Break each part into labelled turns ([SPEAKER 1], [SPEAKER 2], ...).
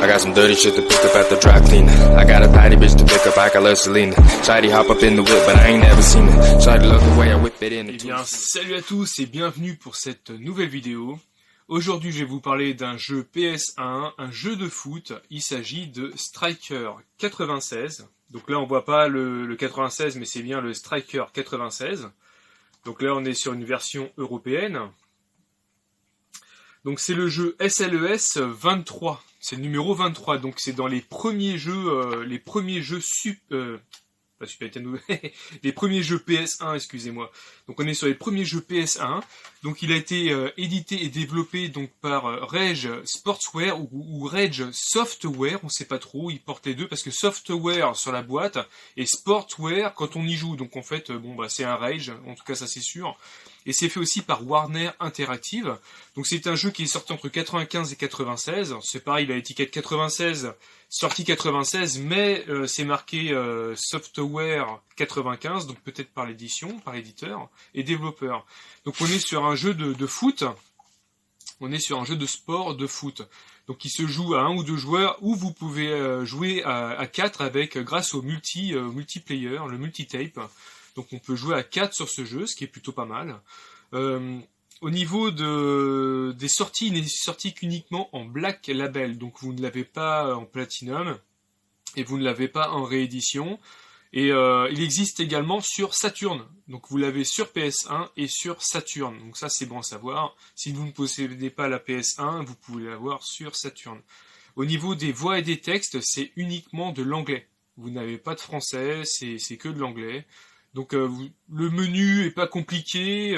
[SPEAKER 1] I got some dirty shit to pick up at the dry clean. I got a tidy bitch to pick up, I got Selena. Shady hop up in the whip, but I ain't never seen it. Shady love the way I whip it in.
[SPEAKER 2] Eh bien, salut à tous et bienvenue pour cette nouvelle vidéo. Aujourd'hui, je vais vous parler d'un jeu PS1, un jeu de foot. Il s'agit de Striker 96. Donc là, on voit pas le 96, mais c'est bien le Striker 96. Donc là, on est sur une version européenne. Donc c'est le jeu SLES 23. C'est le numéro 23. Donc c'est dans les premiers jeux, les premiers jeux les premiers jeux PS1, excusez-moi. Donc on est sur les premiers jeux PS1. Donc il a été édité et développé donc par Rage Sportswear ou Rage Software, on sait pas trop, ils portent les deux parce que Software sur la boîte et Sportswear quand on y joue. Donc en fait, c'est un Rage, en tout cas ça c'est sûr. Et c'est fait aussi par Warner Interactive. Donc c'est un jeu qui est sorti entre 95 et 96. C'est pareil, il a l'étiquette 96, sorti 96, mais c'est marqué Software 95, donc peut-être par l'édition, par l'éditeur et développeur. Donc on est sur un jeu de foot, on est sur un jeu de sport de foot. Donc il se joue à 1 ou 2 joueurs, ou vous pouvez jouer à 4 grâce au multiplayer, le multitape. Donc on peut jouer à 4 sur ce jeu, ce qui est plutôt pas mal. Au niveau des sorties, il n'est sorti qu'uniquement en Black Label. Donc vous ne l'avez pas en Platinum et vous ne l'avez pas en réédition. Et il existe également sur Saturn. Donc vous l'avez sur PS1 et sur Saturn. Donc ça c'est bon à savoir. Si vous ne possédez pas la PS1, vous pouvez l'avoir sur Saturn. Au niveau des voix et des textes, c'est uniquement de l'anglais. Vous n'avez pas de français, c'est que de l'anglais. Donc le menu est pas compliqué,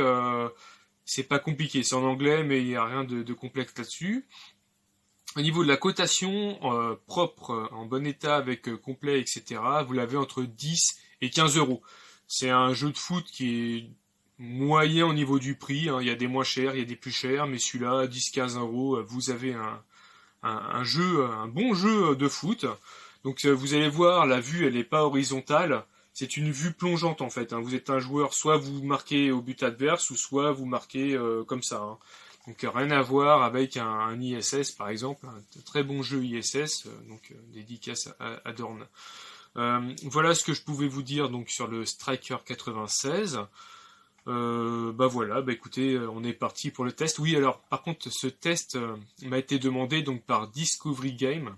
[SPEAKER 2] c'est pas compliqué, c'est en anglais mais il n'y a rien de complexe là-dessus. Au niveau de la cotation propre, en bon état avec complet, etc., vous l'avez entre 10 et 15 euros. C'est un jeu de foot qui est moyen au niveau du prix, hein. Il y a des moins chers, il y a des plus chers, mais celui-là, 10-15 euros, vous avez un bon jeu de foot. Donc vous allez voir, la vue elle n'est pas horizontale. C'est une vue plongeante en fait. Hein. Vous êtes un joueur, soit vous marquez au but adverse, ou soit vous marquez comme ça. Hein. Donc rien à voir avec un ISS par exemple. Un très bon jeu ISS, dédicace à Dorn. Voilà ce que je pouvais vous dire donc sur le Striker 96. Écoutez, on est parti pour le test. Oui, alors par contre ce test m'a été demandé donc par Discovery Game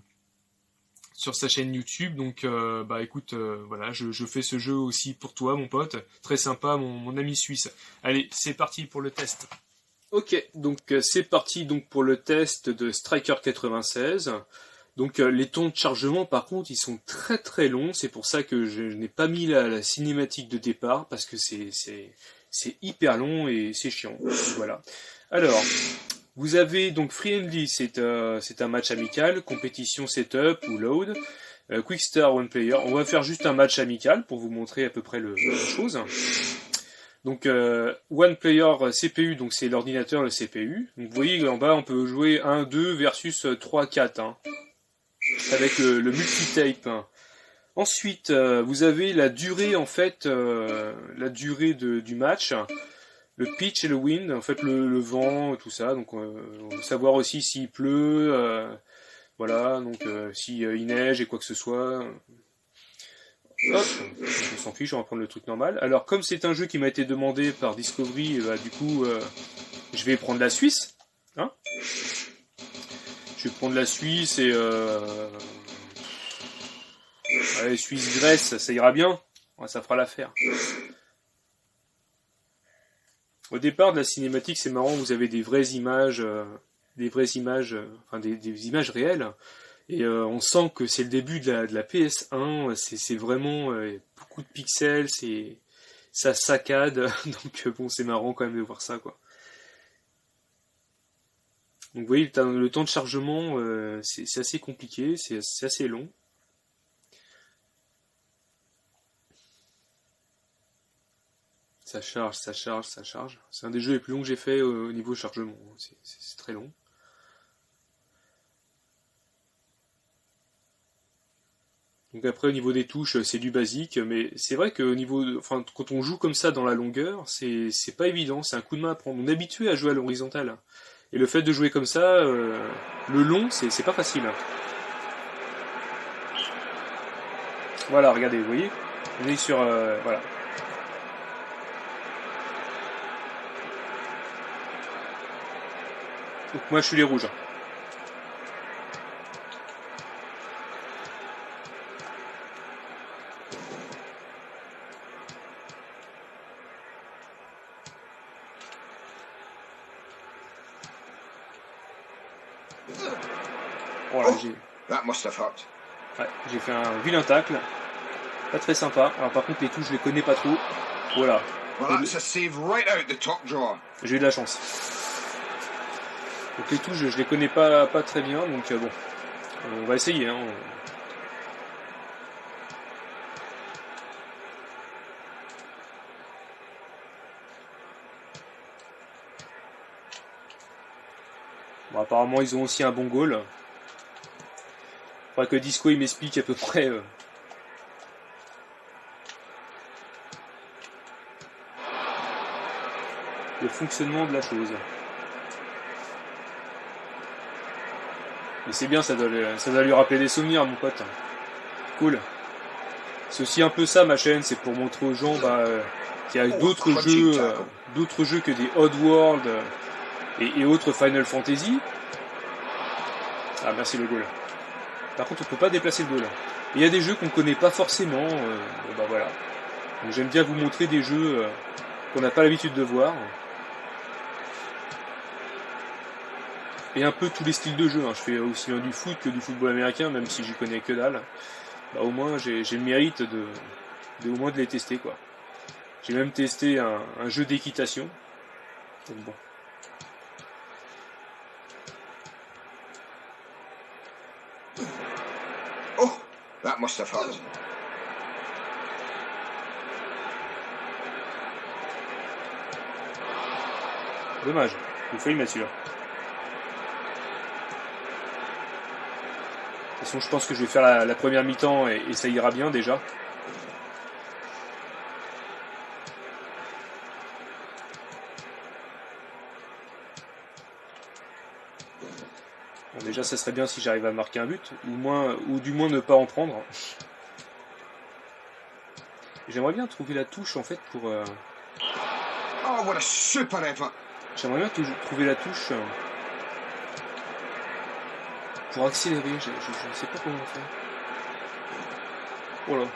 [SPEAKER 2] sur sa chaîne YouTube, donc je fais ce jeu aussi pour toi mon pote, très sympa mon ami suisse. Allez, c'est parti pour le test. Ok, donc c'est parti donc pour le test de Striker 96. Donc les temps de chargement par contre ils sont très très longs, c'est pour ça que je n'ai pas mis la cinématique de départ, parce que c'est hyper long et c'est chiant. Voilà. Alors, vous avez donc Friendly, c'est un match amical, compétition setup ou load, Quick Start One Player. On va faire juste un match amical pour vous montrer à peu près la chose. Donc One Player CPU, donc c'est l'ordinateur, le CPU. Donc vous voyez en bas on peut jouer 1, 2 versus 3, 4 hein, avec le multitape. Hein. Ensuite vous avez la durée en fait, la durée du match. Le pitch et le wind, en fait le vent, tout ça, donc on veut savoir aussi s'il pleut, s'il neige et quoi que ce soit. Hop, on s'en fiche, on va prendre le truc normal. Alors comme c'est un jeu qui m'a été demandé par Discovery, je vais prendre la Suisse. Hein, je vais prendre la Suisse et Suisse-Grèce, ça ira bien, ça fera l'affaire. Au départ de la cinématique, c'est marrant, vous avez des vraies images, des images réelles, et on sent que c'est le début de la PS1, c'est vraiment beaucoup de pixels, ça saccade, donc c'est marrant quand même de voir ça, quoi. Donc vous voyez, le temps de chargement, c'est assez compliqué, c'est assez long. Ça charge. C'est un des jeux les plus longs que j'ai fait au niveau chargement. C'est très long. Donc après au niveau des touches, c'est du basique, mais c'est vrai que quand on joue comme ça dans la longueur, c'est pas évident, c'est un coup de main à prendre. On est habitué à jouer à l'horizontale. Et le fait de jouer comme ça, le long, c'est pas facile. Voilà, regardez, vous voyez, on est sur... voilà. Donc moi je suis les rouges. Voilà,
[SPEAKER 3] That must have hurt.
[SPEAKER 2] ouais, j'ai fait un vilain tacle. Pas très sympa. Alors par contre les touches je les connais pas trop. Voilà.
[SPEAKER 3] Well, that's a save right out the top drawer.
[SPEAKER 2] J'ai eu de la chance. Donc les touches je les connais pas très bien, donc bon. On va essayer hein. Bon, apparemment ils ont aussi un bon goal. Faudrait que Disco il m'explique à peu près le fonctionnement de la chose. Mais c'est bien, ça doit lui rappeler des souvenirs, mon pote. Cool. C'est aussi un peu ça ma chaîne, c'est pour montrer aux gens qu'il y a d'autres jeux que des Oddworld et autres Final Fantasy. Ah merci le goal. Par contre, on peut pas déplacer le goal. Il y a des jeux qu'on connaît pas forcément. Bah voilà. Donc j'aime bien vous montrer des jeux qu'on n'a pas l'habitude de voir. Et un peu tous les styles de jeu. Hein. Je fais aussi bien du foot que du football américain, même si j'y connais que dalle. Bah au moins j'ai le mérite de au moins de les tester quoi. J'ai même testé un jeu d'équitation. Donc bon.
[SPEAKER 3] That must have hurt.
[SPEAKER 2] Dommage, j'ai failli mettre celui-là. De toute façon, je pense que je vais faire la première mi-temps et ça ira bien déjà. Bon, déjà, ça serait bien si j'arrive à marquer un but, ou du moins ne pas en prendre. J'aimerais bien trouver la touche en fait pour.
[SPEAKER 3] Oh, what a super effort!
[SPEAKER 2] J'aimerais bien trouver la touche pour accélérer. Je ne sais pas comment faire. Voilà.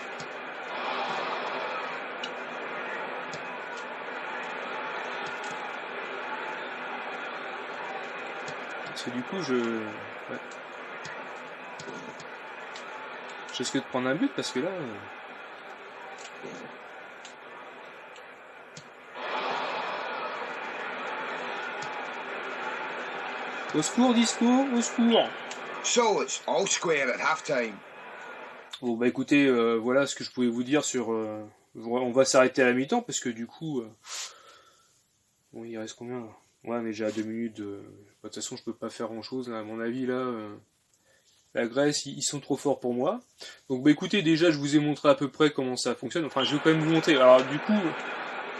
[SPEAKER 2] Parce que du coup, ouais. Je risque de prendre un but parce que là. Au secours, Disco, au secours.
[SPEAKER 3] So it's all square at halftime.
[SPEAKER 2] Bon bah écoutez, voilà ce que je pouvais vous dire sur. On va s'arrêter à la mi-temps parce que du coup. Bon, il reste combien là? Ouais, mais j'ai à 2 minutes. De toute façon, je peux pas faire grand-chose là. À mon avis là, la Grèce, ils sont trop forts pour moi. Donc bah écoutez, déjà, je vous ai montré à peu près comment ça fonctionne. Enfin, je vais quand même vous montrer. Alors du coup,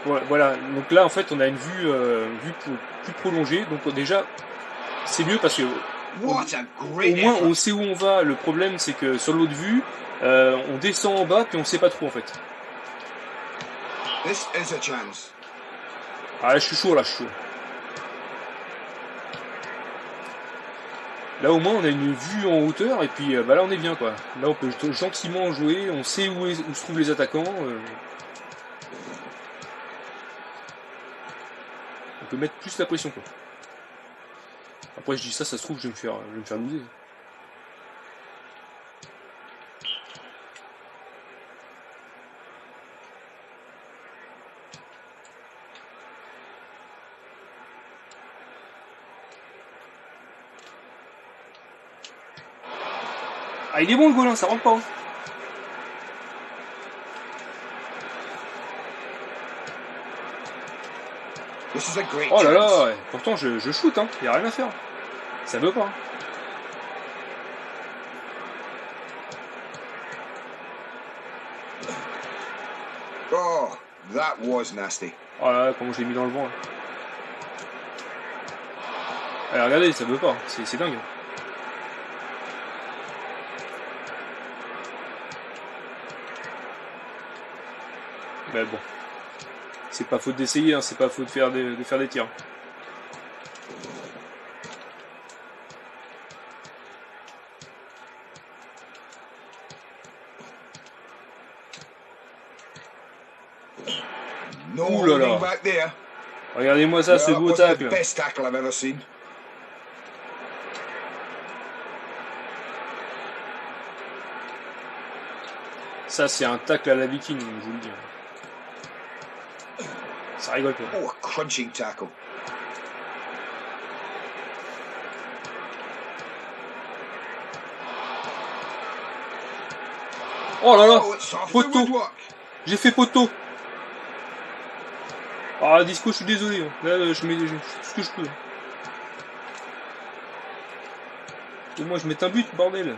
[SPEAKER 2] voilà. Donc là, en fait, on a une vue plus prolongée. Donc déjà, c'est mieux parce que au moins on sait où on va. Le problème, c'est que sur l'autre vue, on descend en bas puis on sait pas trop en fait.
[SPEAKER 3] This is a chance.
[SPEAKER 2] Ah, je suis chaud là, je suis chaud. Là au moins on a une vue en hauteur et puis bah là on est bien quoi. Là on peut gentiment jouer, on sait où se trouvent les attaquants. On peut mettre plus la pression quoi. Après je dis ça se trouve je vais me faire loser. Ah il est bon le goal hein, ça rentre pas. Hein. Oh là là, ouais. Pourtant je shoot hein, y a rien à faire. Ça veut pas. Hein.
[SPEAKER 3] Oh, that was nasty.
[SPEAKER 2] Oh là là, comment je l'ai mis dans le vent. Là. Allez, regardez, ça veut pas, c'est dingue. Mais bon. C'est pas faute d'essayer, hein, c'est pas faute de faire des tirs.
[SPEAKER 3] No
[SPEAKER 2] Ouh là là.
[SPEAKER 3] holding back there.
[SPEAKER 2] Regardez-moi ça, ce
[SPEAKER 3] That
[SPEAKER 2] beau
[SPEAKER 3] was the
[SPEAKER 2] tacle.
[SPEAKER 3] best tackle I've ever seen.
[SPEAKER 2] Ça, c'est un tacle à la viking, je vous le dis. Ça rigole pas.
[SPEAKER 3] Oh, a crunching tackle.
[SPEAKER 2] Oh là là,
[SPEAKER 3] Oh, it's off the
[SPEAKER 2] poteau.
[SPEAKER 3] woodwork.
[SPEAKER 2] J'ai fait poteau. Ah, Disco, je suis désolé. Hein. Là, je mets tout ce que je peux. Et moi, je mets un but, bordel.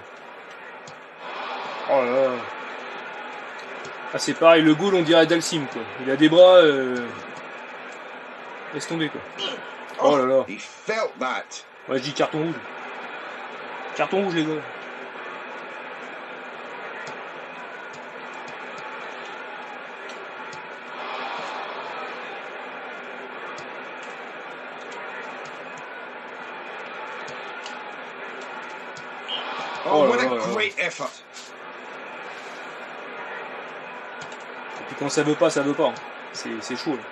[SPEAKER 2] Oh là là. Ah, c'est pareil, le goal, on dirait Dalsim, quoi. Il a des bras... Laisse tomber, quoi. Oh là là.
[SPEAKER 3] He felt that.
[SPEAKER 2] Ouais, je dis carton rouge. Carton rouge, les gars.
[SPEAKER 3] Oh,
[SPEAKER 2] Oh
[SPEAKER 3] what
[SPEAKER 2] là
[SPEAKER 3] a
[SPEAKER 2] là là.
[SPEAKER 3] great effort.
[SPEAKER 2] Et puis quand ça veut pas, ça veut pas. Hein. C'est chaud, là.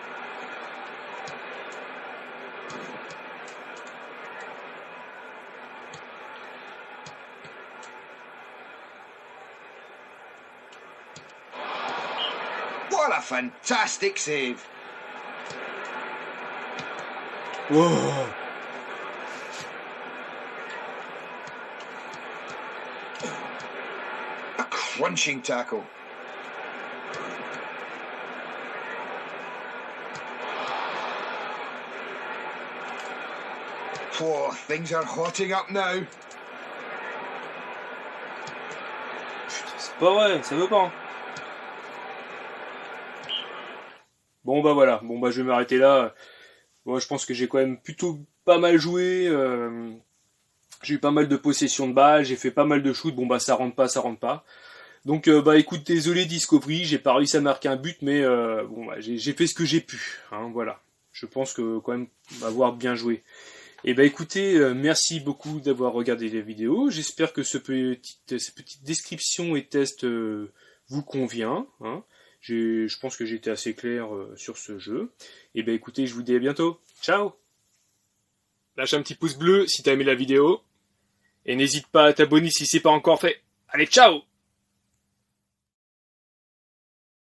[SPEAKER 3] What a fantastic save.
[SPEAKER 2] Oh.
[SPEAKER 3] A crunching tackle. Oh, things are hotting up now.
[SPEAKER 2] C'est pas vrai, ça veut pas. Hein. Bon bah voilà, bon bah je vais m'arrêter là. Bon, je pense que j'ai quand même plutôt pas mal joué. J'ai eu pas mal de possession de balles, j'ai fait pas mal de shoots. Bon bah ça rentre pas, ça rentre pas. Donc bah écoute, désolé Discovery, j'ai pas réussi à marquer un but, mais bon bah, j'ai fait ce que j'ai pu. Hein, voilà. Je pense que quand même avoir bien joué. Et bah écoutez, merci beaucoup d'avoir regardé la vidéo. J'espère que ces petites descriptions et tests vous convient. Hein. Je pense que j'ai été assez clair sur ce jeu. Et bah écoutez, je vous dis à bientôt. Ciao. Lâche un petit pouce bleu si t'as aimé la vidéo. Et n'hésite pas à t'abonner si c'est pas encore fait. Allez, ciao.